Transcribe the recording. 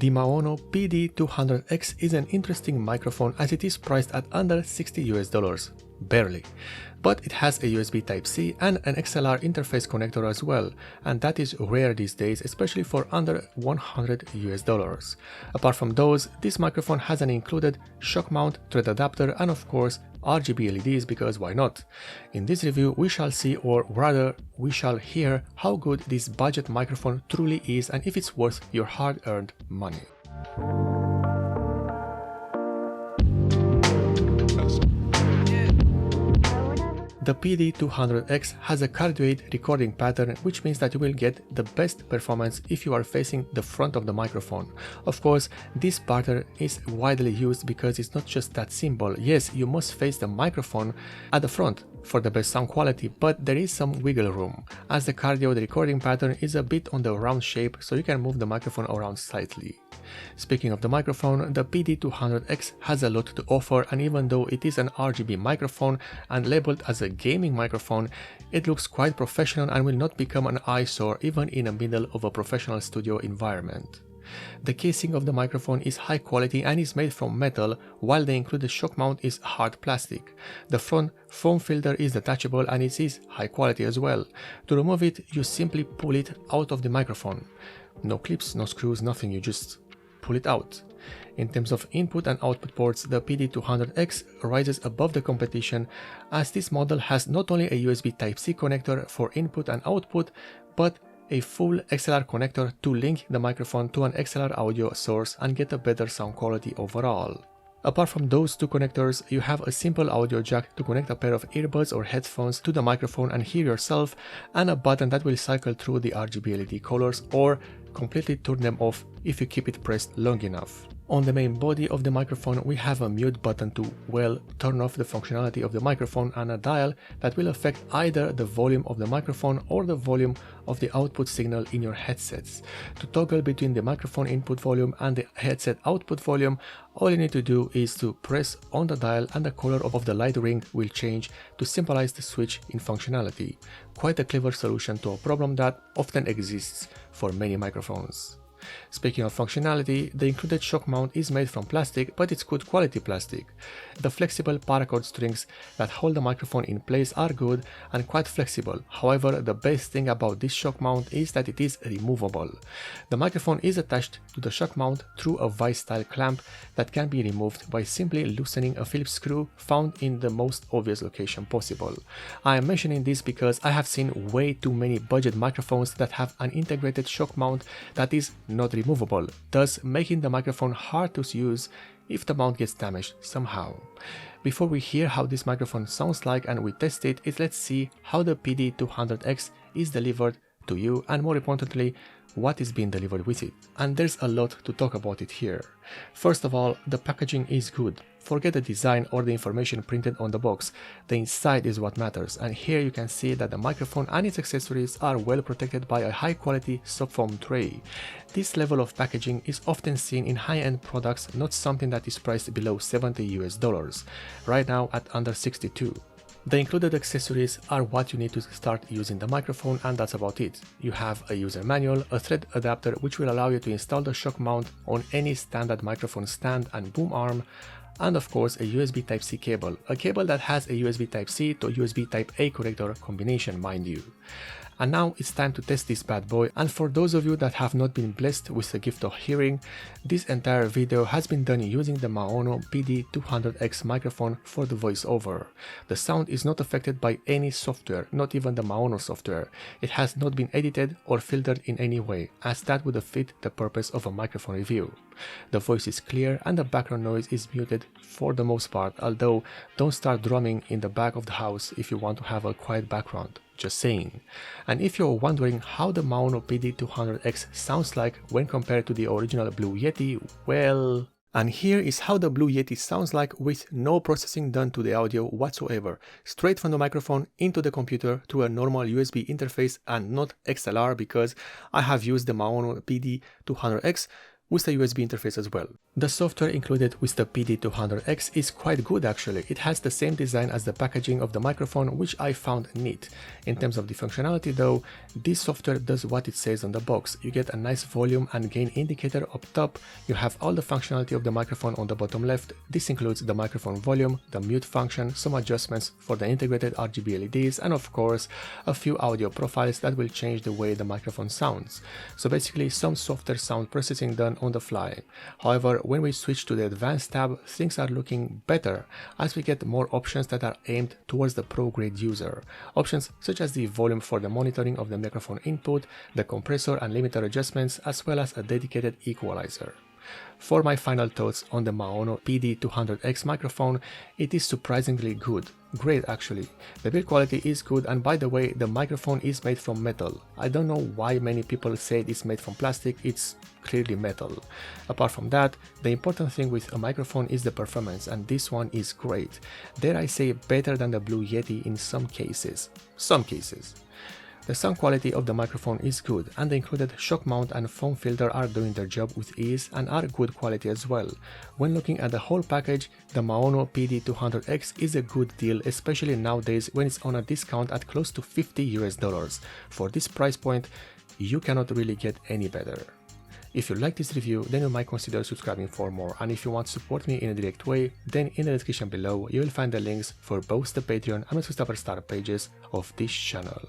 The Maono PD200X is an interesting microphone as it is priced at under $60 barely. But it has a USB Type-C and an XLR interface connector as well, and that is rare these days, especially for under $100. Apart from those, this microphone has an included shock mount, thread adapter, and of course RGB LEDs, because why not? In this review we shall see, or rather we shall hear, how good this budget microphone truly is and if it's worth your hard-earned money. The PD200X has a cardioid recording pattern, which means that you will get the best performance if you are facing the front of the microphone. Of course, this pattern is widely used because it's not just that simple. Yes, you must face the microphone at the front for the best sound quality, but there is some wiggle room, as the cardioid recording pattern is a bit on the round shape, so you can move the microphone around slightly. Speaking of the microphone, the PD200X has a lot to offer, and even though it is an RGB microphone and labeled as a gaming microphone, it looks quite professional and will not become an eyesore even in the middle of a professional studio environment. The casing of the microphone is high quality and is made from metal, while the included shock mount is hard plastic. The front foam filter is detachable and it is high quality as well. To remove it, you simply pull it out of the microphone. No clips, no screws, nothing, you just pull it out. In terms of input and output ports, the PD200X rises above the competition, as this model has not only a USB Type-C connector for input and output, but a full XLR connector to link the microphone to an XLR audio source and get a better sound quality overall. Apart from those two connectors, you have a simple audio jack to connect a pair of earbuds or headphones to the microphone and hear yourself, and a button that will cycle through the RGB LED colors or completely turn them off if you keep it pressed long enough. On the main body of the microphone we have a mute button to, well, turn off the functionality of the microphone, and a dial that will affect either the volume of the microphone or the volume of the output signal in your headsets. To toggle between the microphone input volume and the headset output volume, all you need to do is to press on the dial and the color of the light ring will change to symbolize the switch in functionality. Quite a clever solution to a problem that often exists for many microphones. Speaking of functionality, the included shock mount is made from plastic, but it's good quality plastic. The flexible paracord strings that hold the microphone in place are good and quite flexible. However, the best thing about this shock mount is that it is removable. The microphone is attached to the shock mount through a vice-style clamp that can be removed by simply loosening a Phillips screw found in the most obvious location possible. I am mentioning this because I have seen way too many budget microphones that have an integrated shock mount that is not removable, thus making the microphone hard to use if the mount gets damaged somehow. Before we hear how this microphone sounds like and we test it, let's see how the PD200X is delivered to you, and more importantly, what is being delivered with it. And there's a lot to talk about it here. First of all, the packaging is good. Forget the design or the information printed on the box, the inside is what matters, and here you can see that the microphone and its accessories are well protected by a high quality soft foam tray. This level of packaging is often seen in high-end products, not something that is priced below $70, right now at under 62. The included accessories are what you need to start using the microphone, and that's about it. You have a user manual, a thread adapter which will allow you to install the shock mount on any standard microphone stand and boom arm, and of course a USB Type-C cable, a cable that has a USB Type-C to USB Type-A connector combination, mind you. And now it's time to test this bad boy, and for those of you that have not been blessed with the gift of hearing, this entire video has been done using the Maono PD200X microphone for the voiceover. The sound is not affected by any software, not even the Maono software. It has not been edited or filtered in any way, as that would defeat the purpose of a microphone review. The voice is clear and the background noise is muted for the most part, although don't start drumming in the back of the house if you want to have a quiet background. Just saying. And if you're wondering how the Maono PD200X sounds like when compared to the original Blue Yeti, well... And here is how the Blue Yeti sounds like with no processing done to the audio whatsoever, straight from the microphone into the computer through a normal USB interface and not XLR, because I have used the Maono PD200X with a USB interface as well. The software included with the PD200X is quite good actually. It has the same design as the packaging of the microphone, which I found neat. In terms of the functionality though, this software does what it says on the box. You get a nice volume and gain indicator up top, you have all the functionality of the microphone on the bottom left. This includes the microphone volume, the mute function, some adjustments for the integrated RGB LEDs, and of course a few audio profiles that will change the way the microphone sounds. So basically some software sound processing done on the fly. However, when we switch to the advanced tab, things are looking better as we get more options that are aimed towards the pro grade user. Options such as the volume for the monitoring of the microphone input, the compressor and limiter adjustments, as well as a dedicated equalizer. For my final thoughts on the Maono PD200X microphone, it is surprisingly good. Great actually. The build quality is good, and by the way, the microphone is made from metal. I don't know why many people say it is made from plastic, it's clearly metal. Apart from that, the important thing with a microphone is the performance, and this one is great. Dare I say better than the Blue Yeti in some cases. The sound quality of the microphone is good, and the included shock mount and foam filter are doing their job with ease and are good quality as well. When looking at the whole package, the Maono PD200X is a good deal, especially nowadays when it's on a discount at close to $50 US. For this price point, you cannot really get any better. If you like this review, then you might consider subscribing for more, and if you want to support me in a direct way, then in the description below you will find the links for both the Patreon and the Superstar pages of this channel.